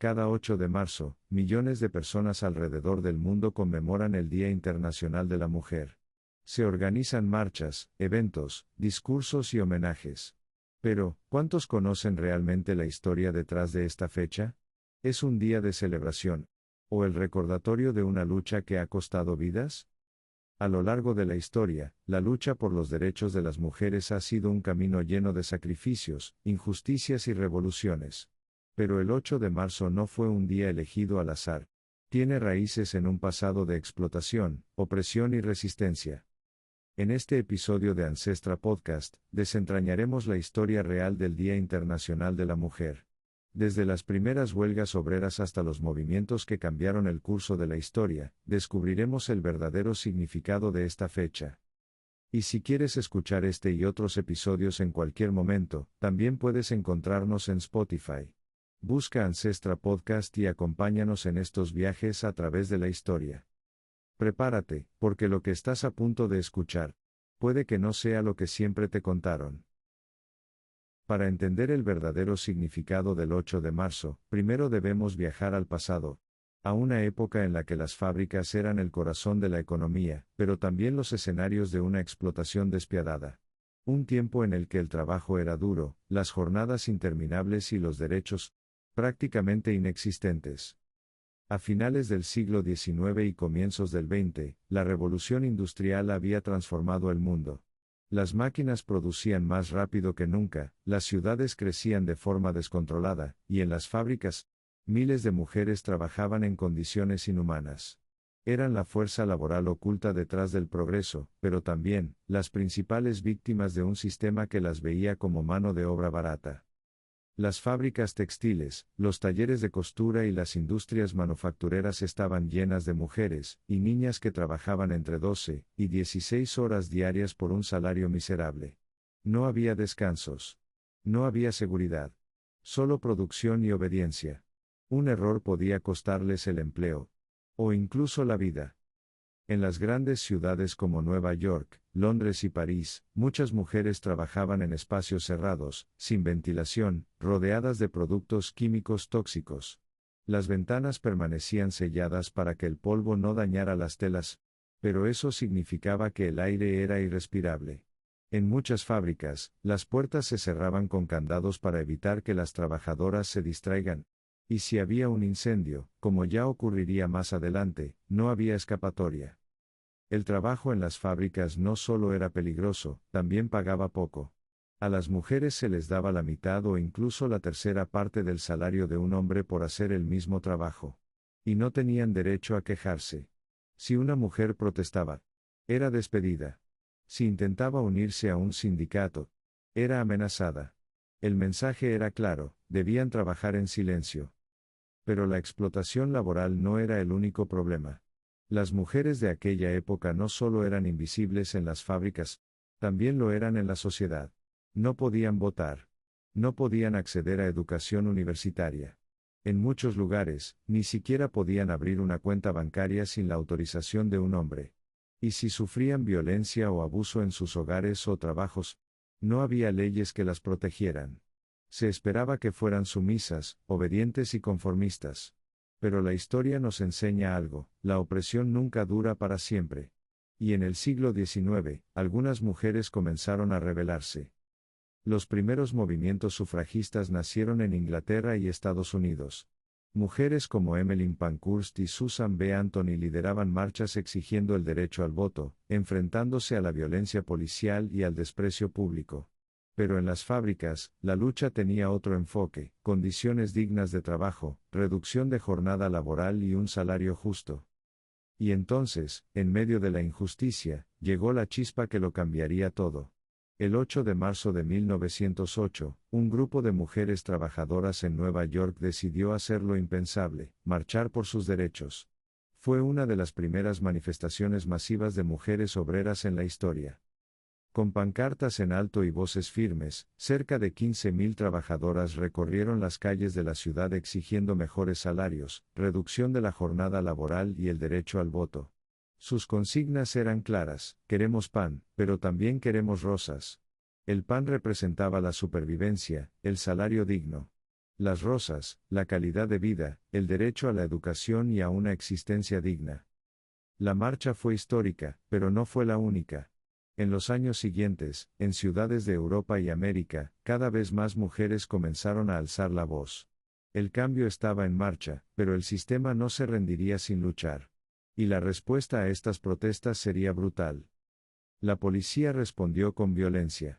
Cada 8 de marzo, millones de personas alrededor del mundo conmemoran el Día Internacional de la Mujer. Se organizan marchas, eventos, discursos y homenajes. Pero, ¿cuántos conocen realmente la historia detrás de esta fecha? ¿Es un día de celebración? ¿O el recordatorio de una lucha que ha costado vidas? A lo largo de la historia, la lucha por los derechos de las mujeres ha sido un camino lleno de sacrificios, injusticias y revoluciones. Pero el 8 de marzo no fue un día elegido al azar. Tiene raíces en un pasado de explotación, opresión y resistencia. En este episodio de Ancestra Podcast, desentrañaremos la historia real del Día Internacional de la Mujer. Desde las primeras huelgas obreras hasta los movimientos que cambiaron el curso de la historia, descubriremos el verdadero significado de esta fecha. Y si quieres escuchar este y otros episodios en cualquier momento, también puedes encontrarnos en Spotify. Busca Ancestra Podcast y acompáñanos en estos viajes a través de la historia. Prepárate, porque lo que estás a punto de escuchar, puede que no sea lo que siempre te contaron. Para entender el verdadero significado del 8 de marzo, primero debemos viajar al pasado, a una época en la que las fábricas eran el corazón de la economía, pero también los escenarios de una explotación despiadada. Un tiempo en el que el trabajo era duro, las jornadas interminables y los derechos, prácticamente inexistentes. A finales del siglo XIX y comienzos del XX, la revolución industrial había transformado el mundo. Las máquinas producían más rápido que nunca, las ciudades crecían de forma descontrolada, y en las fábricas, miles de mujeres trabajaban en condiciones inhumanas. Eran la fuerza laboral oculta detrás del progreso, pero también, las principales víctimas de un sistema que las veía como mano de obra barata. Las fábricas textiles, los talleres de costura y las industrias manufactureras estaban llenas de mujeres y niñas que trabajaban entre 12 y 16 horas diarias por un salario miserable. No había descansos. No había seguridad. Solo producción y obediencia. Un error podía costarles el empleo. O incluso la vida. En las grandes ciudades como Nueva York, Londres y París, muchas mujeres trabajaban en espacios cerrados, sin ventilación, rodeadas de productos químicos tóxicos. Las ventanas permanecían selladas para que el polvo no dañara las telas, pero eso significaba que el aire era irrespirable. En muchas fábricas, las puertas se cerraban con candados para evitar que las trabajadoras se distraigan. Y si había un incendio, como ya ocurriría más adelante, no había escapatoria. El trabajo en las fábricas no solo era peligroso, también pagaba poco. A las mujeres se les daba la mitad o incluso la tercera parte del salario de un hombre por hacer el mismo trabajo. Y no tenían derecho a quejarse. Si una mujer protestaba, era despedida. Si intentaba unirse a un sindicato, era amenazada. El mensaje era claro, debían trabajar en silencio. Pero la explotación laboral no era el único problema. Las mujeres de aquella época no solo eran invisibles en las fábricas, también lo eran en la sociedad. No podían votar. No podían acceder a educación universitaria. En muchos lugares, ni siquiera podían abrir una cuenta bancaria sin la autorización de un hombre. Y si sufrían violencia o abuso en sus hogares o trabajos, no había leyes que las protegieran. Se esperaba que fueran sumisas, obedientes y conformistas. Pero la historia nos enseña algo, la opresión nunca dura para siempre. Y en el siglo XIX, algunas mujeres comenzaron a rebelarse. Los primeros movimientos sufragistas nacieron en Inglaterra y Estados Unidos. Mujeres como Emmeline Pankhurst y Susan B. Anthony lideraban marchas exigiendo el derecho al voto, enfrentándose a la violencia policial y al desprecio público. Pero en las fábricas, la lucha tenía otro enfoque: condiciones dignas de trabajo, reducción de jornada laboral y un salario justo. Y entonces, en medio de la injusticia, llegó la chispa que lo cambiaría todo. El 8 de marzo de 1908, un grupo de mujeres trabajadoras en Nueva York decidió hacer lo impensable: marchar por sus derechos. Fue una de las primeras manifestaciones masivas de mujeres obreras en la historia. Con pancartas en alto y voces firmes, cerca de 15.000 trabajadoras recorrieron las calles de la ciudad exigiendo mejores salarios, reducción de la jornada laboral y el derecho al voto. Sus consignas eran claras: queremos pan, pero también queremos rosas. El pan representaba la supervivencia, el salario digno. Las rosas, la calidad de vida, el derecho a la educación y a una existencia digna. La marcha fue histórica, pero no fue la única. En los años siguientes, en ciudades de Europa y América, cada vez más mujeres comenzaron a alzar la voz. El cambio estaba en marcha, pero el sistema no se rendiría sin luchar. Y la respuesta a estas protestas sería brutal. La policía respondió con violencia.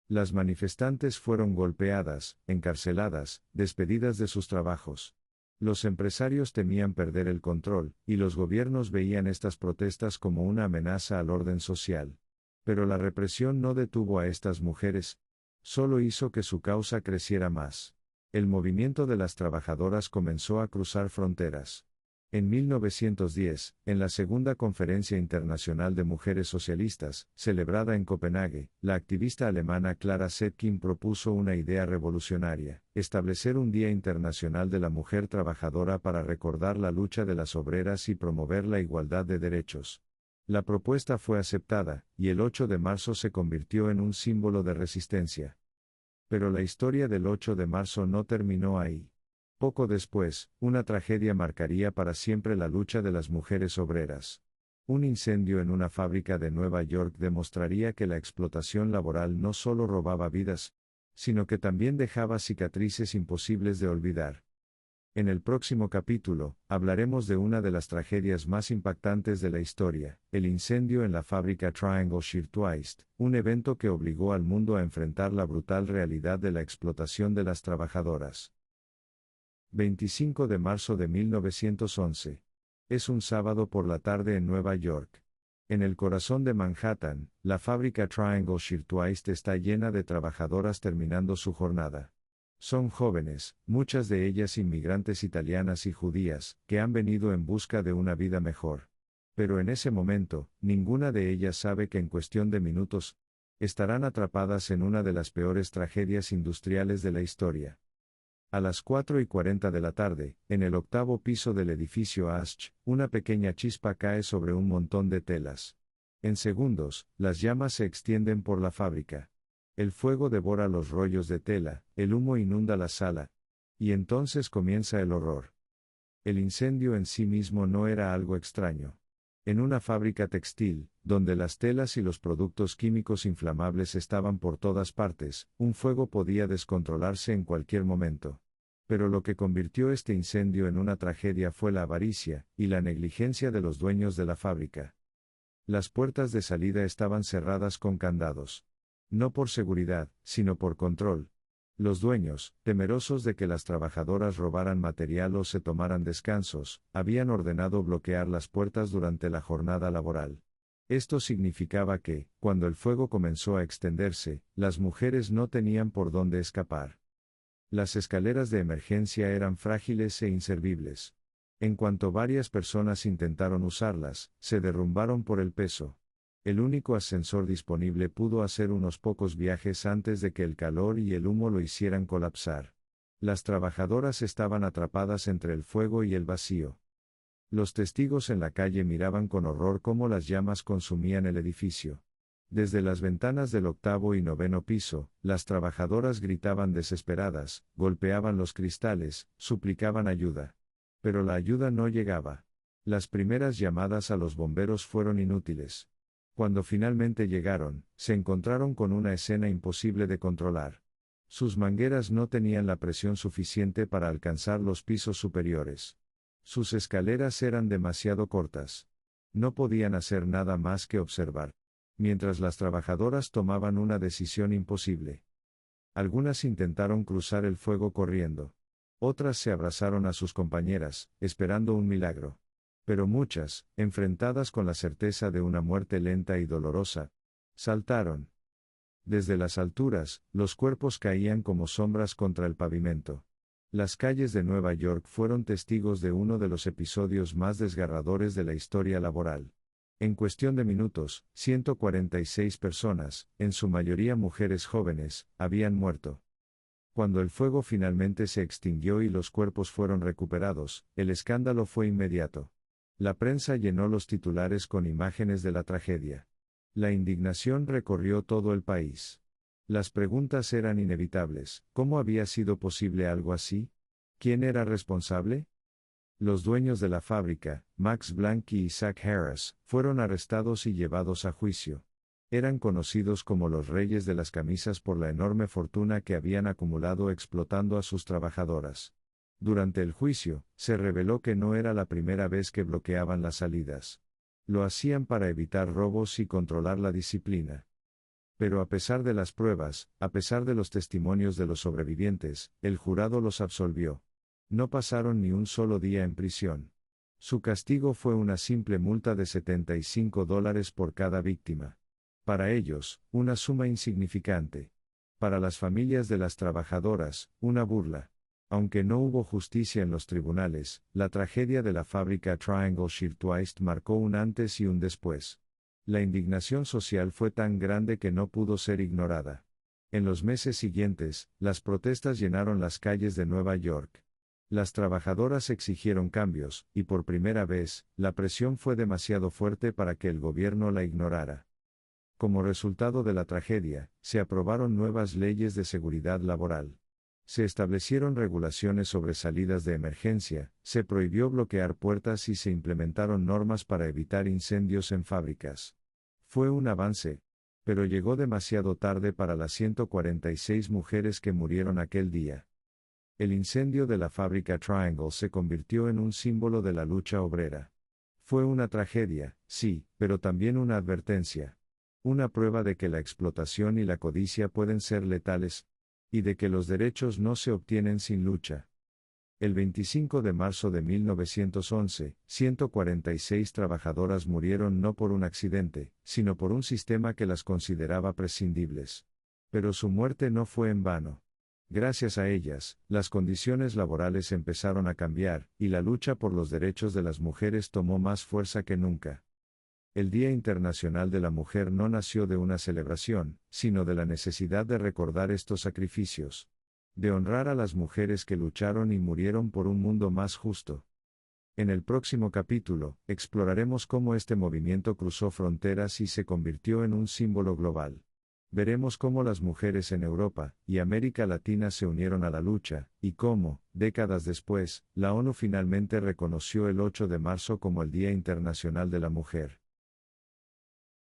Las manifestantes fueron golpeadas, encarceladas, despedidas de sus trabajos. Los empresarios temían perder el control, y los gobiernos veían estas protestas como una amenaza al orden social. Pero la represión no detuvo a estas mujeres, solo hizo que su causa creciera más. El movimiento de las trabajadoras comenzó a cruzar fronteras. En 1910, en la Segunda Conferencia Internacional de Mujeres Socialistas, celebrada en Copenhague, la activista alemana Clara Zetkin propuso una idea revolucionaria: establecer un Día Internacional de la Mujer Trabajadora para recordar la lucha de las obreras y promover la igualdad de derechos. La propuesta fue aceptada, y el 8 de marzo se convirtió en un símbolo de resistencia. Pero la historia del 8 de marzo no terminó ahí. Poco después, una tragedia marcaría para siempre la lucha de las mujeres obreras. Un incendio en una fábrica de Nueva York demostraría que la explotación laboral no solo robaba vidas, sino que también dejaba cicatrices imposibles de olvidar. En el próximo capítulo, hablaremos de una de las tragedias más impactantes de la historia, el incendio en la fábrica Triangle Shirtwaist, un evento que obligó al mundo a enfrentar la brutal realidad de la explotación de las trabajadoras. 25 de marzo de 1911. Es un sábado por la tarde en Nueva York. En el corazón de Manhattan, la fábrica Triangle Shirtwaist está llena de trabajadoras terminando su jornada. Son jóvenes, muchas de ellas inmigrantes italianas y judías, que han venido en busca de una vida mejor. Pero en ese momento, ninguna de ellas sabe que en cuestión de minutos, estarán atrapadas en una de las peores tragedias industriales de la historia. A las 4:40 de la tarde, en el octavo piso del edificio Asch, una pequeña chispa cae sobre un montón de telas. En segundos, las llamas se extienden por la fábrica. El fuego devora los rollos de tela, el humo inunda la sala. Y entonces comienza el horror. El incendio en sí mismo no era algo extraño. En una fábrica textil, donde las telas y los productos químicos inflamables estaban por todas partes, un fuego podía descontrolarse en cualquier momento. Pero lo que convirtió este incendio en una tragedia fue la avaricia y la negligencia de los dueños de la fábrica. Las puertas de salida estaban cerradas con candados. No por seguridad, sino por control. Los dueños, temerosos de que las trabajadoras robaran material o se tomaran descansos, habían ordenado bloquear las puertas durante la jornada laboral. Esto significaba que, cuando el fuego comenzó a extenderse, las mujeres no tenían por dónde escapar. Las escaleras de emergencia eran frágiles e inservibles. En cuanto varias personas intentaron usarlas, se derrumbaron por el peso. El único ascensor disponible pudo hacer unos pocos viajes antes de que el calor y el humo lo hicieran colapsar. Las trabajadoras estaban atrapadas entre el fuego y el vacío. Los testigos en la calle miraban con horror cómo las llamas consumían el edificio. Desde las ventanas del octavo y noveno piso, las trabajadoras gritaban desesperadas, golpeaban los cristales, suplicaban ayuda. Pero la ayuda no llegaba. Las primeras llamadas a los bomberos fueron inútiles. Cuando finalmente llegaron, se encontraron con una escena imposible de controlar. Sus mangueras no tenían la presión suficiente para alcanzar los pisos superiores. Sus escaleras eran demasiado cortas. No podían hacer nada más que observar, mientras las trabajadoras tomaban una decisión imposible. Algunas intentaron cruzar el fuego corriendo. Otras se abrazaron a sus compañeras, esperando un milagro. Pero muchas, enfrentadas con la certeza de una muerte lenta y dolorosa, saltaron. Desde las alturas, los cuerpos caían como sombras contra el pavimento. Las calles de Nueva York fueron testigos de uno de los episodios más desgarradores de la historia laboral. En cuestión de minutos, 146 personas, en su mayoría mujeres jóvenes, habían muerto. Cuando el fuego finalmente se extinguió y los cuerpos fueron recuperados, el escándalo fue inmediato. La prensa llenó los titulares con imágenes de la tragedia. La indignación recorrió todo el país. Las preguntas eran inevitables. ¿Cómo había sido posible algo así? ¿Quién era responsable? Los dueños de la fábrica, Max Blank y Isaac Harris, fueron arrestados y llevados a juicio. Eran conocidos como los reyes de las camisas por la enorme fortuna que habían acumulado explotando a sus trabajadoras. Durante el juicio, se reveló que no era la primera vez que bloqueaban las salidas. Lo hacían para evitar robos y controlar la disciplina. Pero a pesar de las pruebas, a pesar de los testimonios de los sobrevivientes, el jurado los absolvió. No pasaron ni un solo día en prisión. Su castigo fue una simple multa de $75 por cada víctima. Para ellos, una suma insignificante. Para las familias de las trabajadoras, una burla. Aunque no hubo justicia en los tribunales, la tragedia de la fábrica Triangle Shirtwaist marcó un antes y un después. La indignación social fue tan grande que no pudo ser ignorada. En los meses siguientes, las protestas llenaron las calles de Nueva York. Las trabajadoras exigieron cambios, y por primera vez, la presión fue demasiado fuerte para que el gobierno la ignorara. Como resultado de la tragedia, se aprobaron nuevas leyes de seguridad laboral. Se establecieron regulaciones sobre salidas de emergencia, se prohibió bloquear puertas y se implementaron normas para evitar incendios en fábricas. Fue un avance, pero llegó demasiado tarde para las 146 mujeres que murieron aquel día. El incendio de la fábrica Triangle se convirtió en un símbolo de la lucha obrera. Fue una tragedia, sí, pero también una advertencia. Una prueba de que la explotación y la codicia pueden ser letales, y de que los derechos no se obtienen sin lucha. El 25 de marzo de 1911, 146 trabajadoras murieron no por un accidente, sino por un sistema que las consideraba prescindibles. Pero su muerte no fue en vano. Gracias a ellas, las condiciones laborales empezaron a cambiar, y la lucha por los derechos de las mujeres tomó más fuerza que nunca. El Día Internacional de la Mujer no nació de una celebración, sino de la necesidad de recordar estos sacrificios. De honrar a las mujeres que lucharon y murieron por un mundo más justo. En el próximo capítulo, exploraremos cómo este movimiento cruzó fronteras y se convirtió en un símbolo global. Veremos cómo las mujeres en Europa y América Latina se unieron a la lucha, y cómo, décadas después, la ONU finalmente reconoció el 8 de marzo como el Día Internacional de la Mujer.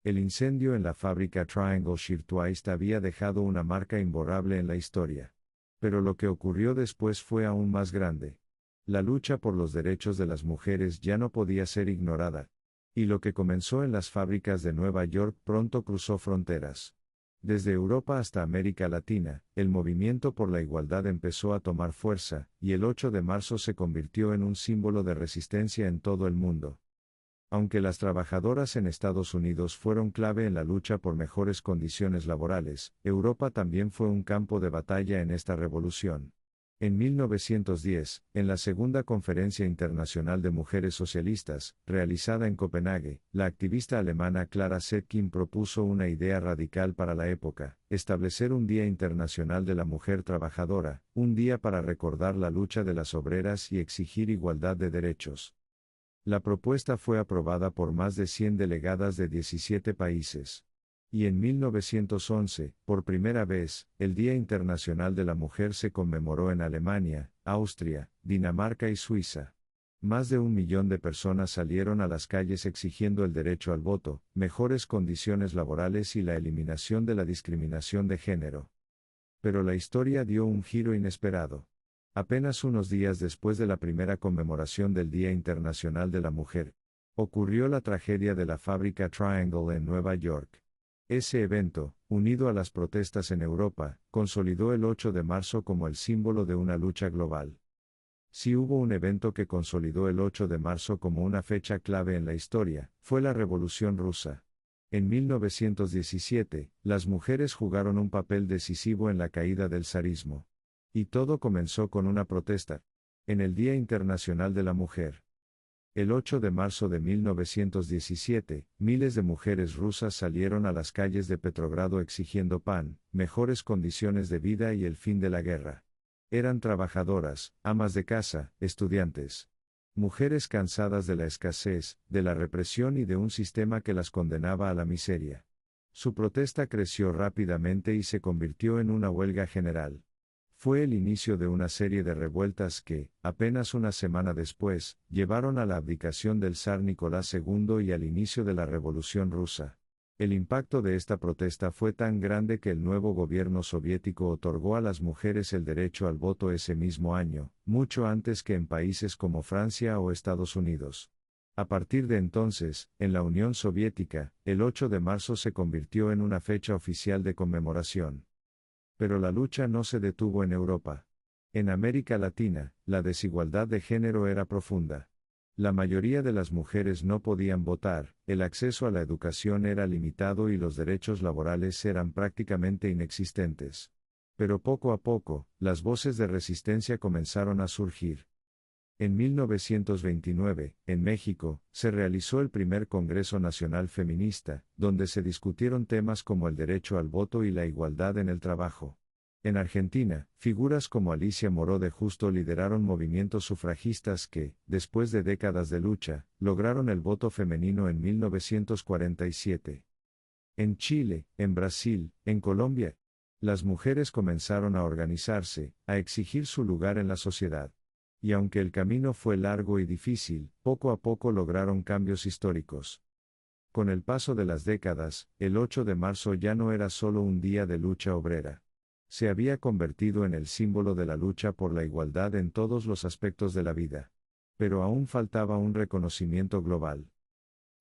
El incendio en la fábrica Triangle Shirtwaist había dejado una marca imborrable en la historia. Pero lo que ocurrió después fue aún más grande. La lucha por los derechos de las mujeres ya no podía ser ignorada. Y lo que comenzó en las fábricas de Nueva York pronto cruzó fronteras. Desde Europa hasta América Latina, el movimiento por la igualdad empezó a tomar fuerza, y el 8 de marzo se convirtió en un símbolo de resistencia en todo el mundo. Aunque las trabajadoras en Estados Unidos fueron clave en la lucha por mejores condiciones laborales, Europa también fue un campo de batalla en esta revolución. En 1910, en la Segunda Conferencia Internacional de Mujeres Socialistas, realizada en Copenhague, la activista alemana Clara Zetkin propuso una idea radical para la época: establecer un Día Internacional de la Mujer Trabajadora, un día para recordar la lucha de las obreras y exigir igualdad de derechos. La propuesta fue aprobada por más de 100 delegadas de 17 países. Y en 1911, por primera vez, el Día Internacional de la Mujer se conmemoró en Alemania, Austria, Dinamarca y Suiza. Más de 1 millón de personas salieron a las calles exigiendo el derecho al voto, mejores condiciones laborales y la eliminación de la discriminación de género. Pero la historia dio un giro inesperado. Apenas unos días después de la primera conmemoración del Día Internacional de la Mujer, ocurrió la tragedia de la fábrica Triangle en Nueva York. Ese evento, unido a las protestas en Europa, consolidó el 8 de marzo como el símbolo de una lucha global. Si hubo un evento que consolidó el 8 de marzo como una fecha clave en la historia, fue la Revolución Rusa. En 1917, las mujeres jugaron un papel decisivo en la caída del zarismo. Y todo comenzó con una protesta. En el Día Internacional de la Mujer. El 8 de marzo de 1917, miles de mujeres rusas salieron a las calles de Petrogrado exigiendo pan, mejores condiciones de vida y el fin de la guerra. Eran trabajadoras, amas de casa, estudiantes. Mujeres cansadas de la escasez, de la represión y de un sistema que las condenaba a la miseria. Su protesta creció rápidamente y se convirtió en una huelga general. Fue el inicio de una serie de revueltas que, apenas una semana después, llevaron a la abdicación del zar Nicolás II y al inicio de la Revolución Rusa. El impacto de esta protesta fue tan grande que el nuevo gobierno soviético otorgó a las mujeres el derecho al voto ese mismo año, mucho antes que en países como Francia o Estados Unidos. A partir de entonces, en la Unión Soviética, el 8 de marzo se convirtió en una fecha oficial de conmemoración. Pero la lucha no se detuvo en Europa. En América Latina, la desigualdad de género era profunda. La mayoría de las mujeres no podían votar, el acceso a la educación era limitado y los derechos laborales eran prácticamente inexistentes. Pero poco a poco, las voces de resistencia comenzaron a surgir. En 1929, en México, se realizó el primer Congreso Nacional Feminista, donde se discutieron temas como el derecho al voto y la igualdad en el trabajo. En Argentina, figuras como Alicia Moró de Justo lideraron movimientos sufragistas que, después de décadas de lucha, lograron el voto femenino en 1947. En Chile, en Brasil, en Colombia, las mujeres comenzaron a organizarse, a exigir su lugar en la sociedad. Y aunque el camino fue largo y difícil, poco a poco lograron cambios históricos. Con el paso de las décadas, el 8 de marzo ya no era solo un día de lucha obrera. Se había convertido en el símbolo de la lucha por la igualdad en todos los aspectos de la vida. Pero aún faltaba un reconocimiento global.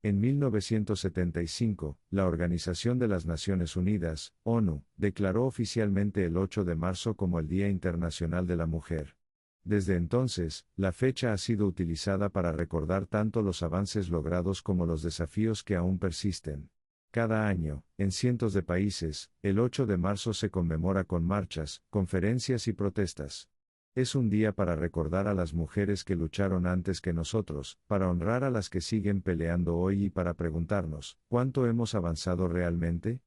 En 1975, la Organización de las Naciones Unidas, ONU, declaró oficialmente el 8 de marzo como el Día Internacional de la Mujer. Desde entonces, la fecha ha sido utilizada para recordar tanto los avances logrados como los desafíos que aún persisten. Cada año, en cientos de países, el 8 de marzo se conmemora con marchas, conferencias y protestas. Es un día para recordar a las mujeres que lucharon antes que nosotros, para honrar a las que siguen peleando hoy y para preguntarnos, ¿cuánto hemos avanzado realmente?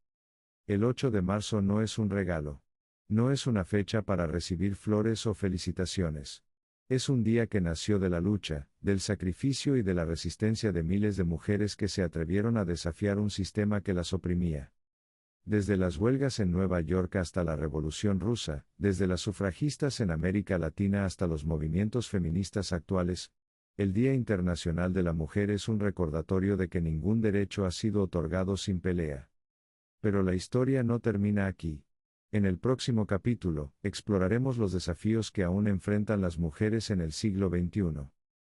El 8 de marzo no es un regalo. No es una fecha para recibir flores o felicitaciones. Es un día que nació de la lucha, del sacrificio y de la resistencia de miles de mujeres que se atrevieron a desafiar un sistema que las oprimía. Desde las huelgas en Nueva York hasta la Revolución Rusa, desde las sufragistas en América Latina hasta los movimientos feministas actuales, el Día Internacional de la Mujer es un recordatorio de que ningún derecho ha sido otorgado sin pelea. Pero la historia no termina aquí. En el próximo capítulo, exploraremos los desafíos que aún enfrentan las mujeres en el siglo XXI.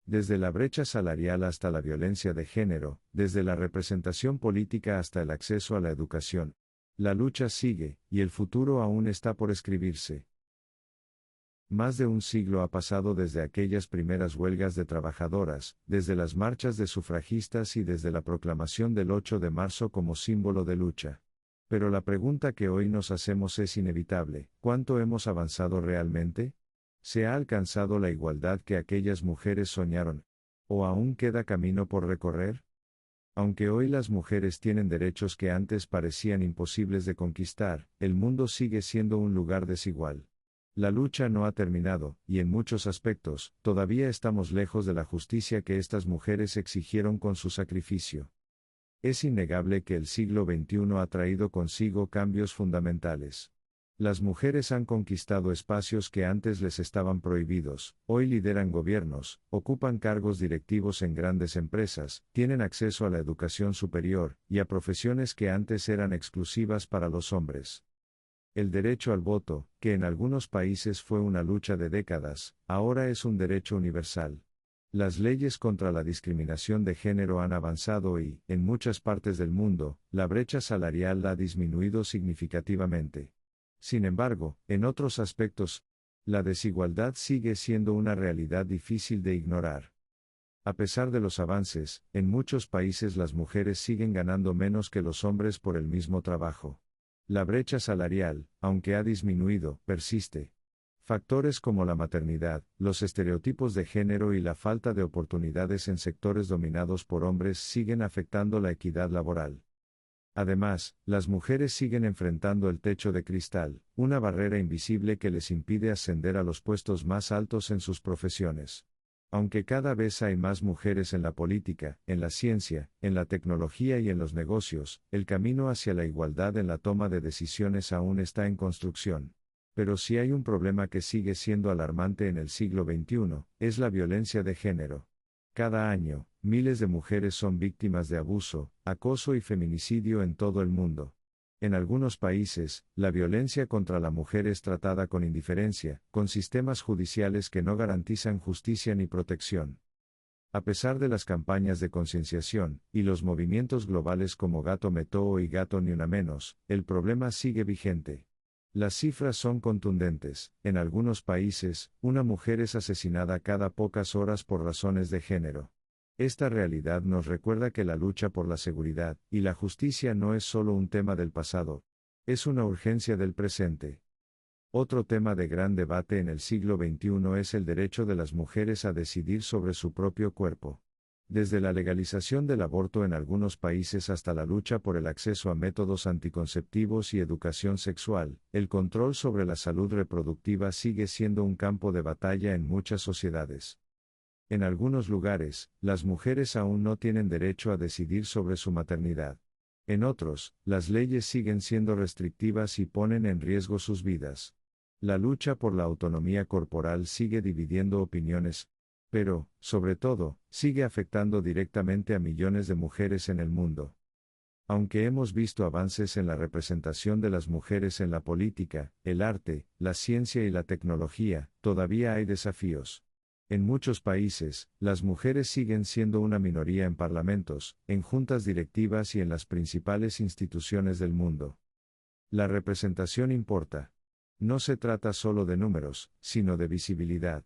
Desde la brecha salarial hasta la violencia de género, desde la representación política hasta el acceso a la educación. La lucha sigue, y el futuro aún está por escribirse. Más de un siglo ha pasado desde aquellas primeras huelgas de trabajadoras, desde las marchas de sufragistas y desde la proclamación del 8 de marzo como símbolo de lucha. Pero la pregunta que hoy nos hacemos es inevitable: ¿cuánto hemos avanzado realmente? ¿Se ha alcanzado la igualdad que aquellas mujeres soñaron? ¿O aún queda camino por recorrer? Aunque hoy las mujeres tienen derechos que antes parecían imposibles de conquistar, el mundo sigue siendo un lugar desigual. La lucha no ha terminado, y en muchos aspectos, todavía estamos lejos de la justicia que estas mujeres exigieron con su sacrificio. Es innegable que el siglo XXI ha traído consigo cambios fundamentales. Las mujeres han conquistado espacios que antes les estaban prohibidos, hoy lideran gobiernos, ocupan cargos directivos en grandes empresas, tienen acceso a la educación superior, y a profesiones que antes eran exclusivas para los hombres. El derecho al voto, que en algunos países fue una lucha de décadas, ahora es un derecho universal. Las leyes contra la discriminación de género han avanzado y, en muchas partes del mundo, la brecha salarial ha disminuido significativamente. Sin embargo, en otros aspectos, la desigualdad sigue siendo una realidad difícil de ignorar. A pesar de los avances, en muchos países las mujeres siguen ganando menos que los hombres por el mismo trabajo. La brecha salarial, aunque ha disminuido, persiste. Factores como la maternidad, los estereotipos de género y la falta de oportunidades en sectores dominados por hombres siguen afectando la equidad laboral. Además, las mujeres siguen enfrentando el techo de cristal, una barrera invisible que les impide ascender a los puestos más altos en sus profesiones. Aunque cada vez hay más mujeres en la política, en la ciencia, en la tecnología y en los negocios, el camino hacia la igualdad en la toma de decisiones aún está en construcción. Pero si hay un problema que sigue siendo alarmante en el siglo XXI, es la violencia de género. Cada año, miles de mujeres son víctimas de abuso, acoso y feminicidio en todo el mundo. En algunos países, la violencia contra la mujer es tratada con indiferencia, con sistemas judiciales que no garantizan justicia ni protección. A pesar de las campañas de concienciación, y los movimientos globales como Gato Me Too y Gato Ni Una Menos, el problema sigue vigente. Las cifras son contundentes. En algunos países, una mujer es asesinada cada pocas horas por razones de género. Esta realidad nos recuerda que la lucha por la seguridad y la justicia no es solo un tema del pasado, es una urgencia del presente. Otro tema de gran debate en el siglo XXI es el derecho de las mujeres a decidir sobre su propio cuerpo. Desde la legalización del aborto en algunos países hasta la lucha por el acceso a métodos anticonceptivos y educación sexual, el control sobre la salud reproductiva sigue siendo un campo de batalla en muchas sociedades. En algunos lugares, las mujeres aún no tienen derecho a decidir sobre su maternidad. En otros, las leyes siguen siendo restrictivas y ponen en riesgo sus vidas. La lucha por la autonomía corporal sigue dividiendo opiniones, pero, sobre todo, sigue afectando directamente a millones de mujeres en el mundo. Aunque hemos visto avances en la representación de las mujeres en la política, el arte, la ciencia y la tecnología, todavía hay desafíos. En muchos países, las mujeres siguen siendo una minoría en parlamentos, en juntas directivas y en las principales instituciones del mundo. La representación importa. No se trata solo de números, sino de visibilidad.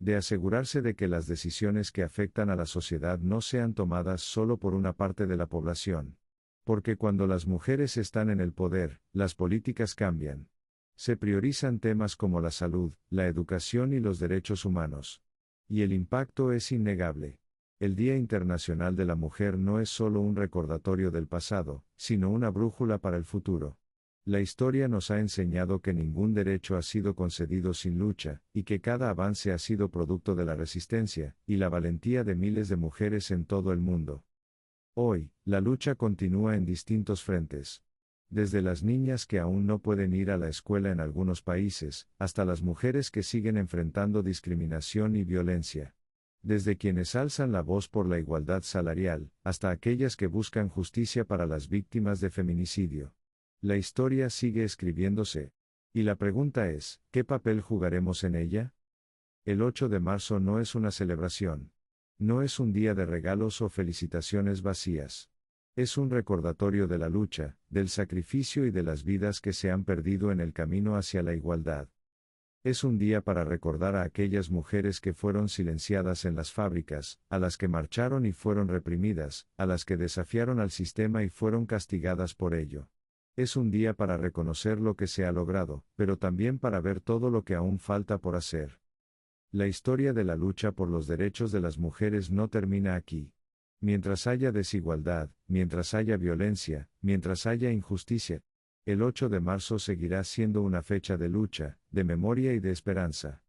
De asegurarse de que las decisiones que afectan a la sociedad no sean tomadas solo por una parte de la población. Porque cuando las mujeres están en el poder, las políticas cambian. Se priorizan temas como la salud, la educación y los derechos humanos. Y el impacto es innegable. El Día Internacional de la Mujer no es solo un recordatorio del pasado, sino una brújula para el futuro. La historia nos ha enseñado que ningún derecho ha sido concedido sin lucha, y que cada avance ha sido producto de la resistencia y la valentía de miles de mujeres en todo el mundo. Hoy, la lucha continúa en distintos frentes. Desde las niñas que aún no pueden ir a la escuela en algunos países, hasta las mujeres que siguen enfrentando discriminación y violencia. Desde quienes alzan la voz por la igualdad salarial, hasta aquellas que buscan justicia para las víctimas de feminicidio. La historia sigue escribiéndose. Y la pregunta es, ¿qué papel jugaremos en ella? El 8 de marzo no es una celebración. No es un día de regalos o felicitaciones vacías. Es un recordatorio de la lucha, del sacrificio y de las vidas que se han perdido en el camino hacia la igualdad. Es un día para recordar a aquellas mujeres que fueron silenciadas en las fábricas, a las que marcharon y fueron reprimidas, a las que desafiaron al sistema y fueron castigadas por ello. Es un día para reconocer lo que se ha logrado, pero también para ver todo lo que aún falta por hacer. La historia de la lucha por los derechos de las mujeres no termina aquí. Mientras haya desigualdad, mientras haya violencia, mientras haya injusticia, el 8 de marzo seguirá siendo una fecha de lucha, de memoria y de esperanza.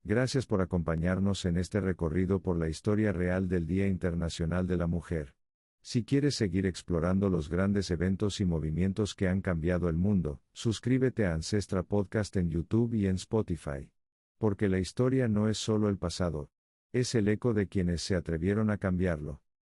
Gracias por acompañarnos en este recorrido por la historia real del Día Internacional de la Mujer. Si quieres seguir explorando los grandes eventos y movimientos que han cambiado el mundo, suscríbete a Ancestra Podcast en YouTube y en Spotify. Porque la historia no es solo el pasado, es el eco de quienes se atrevieron a cambiarlo.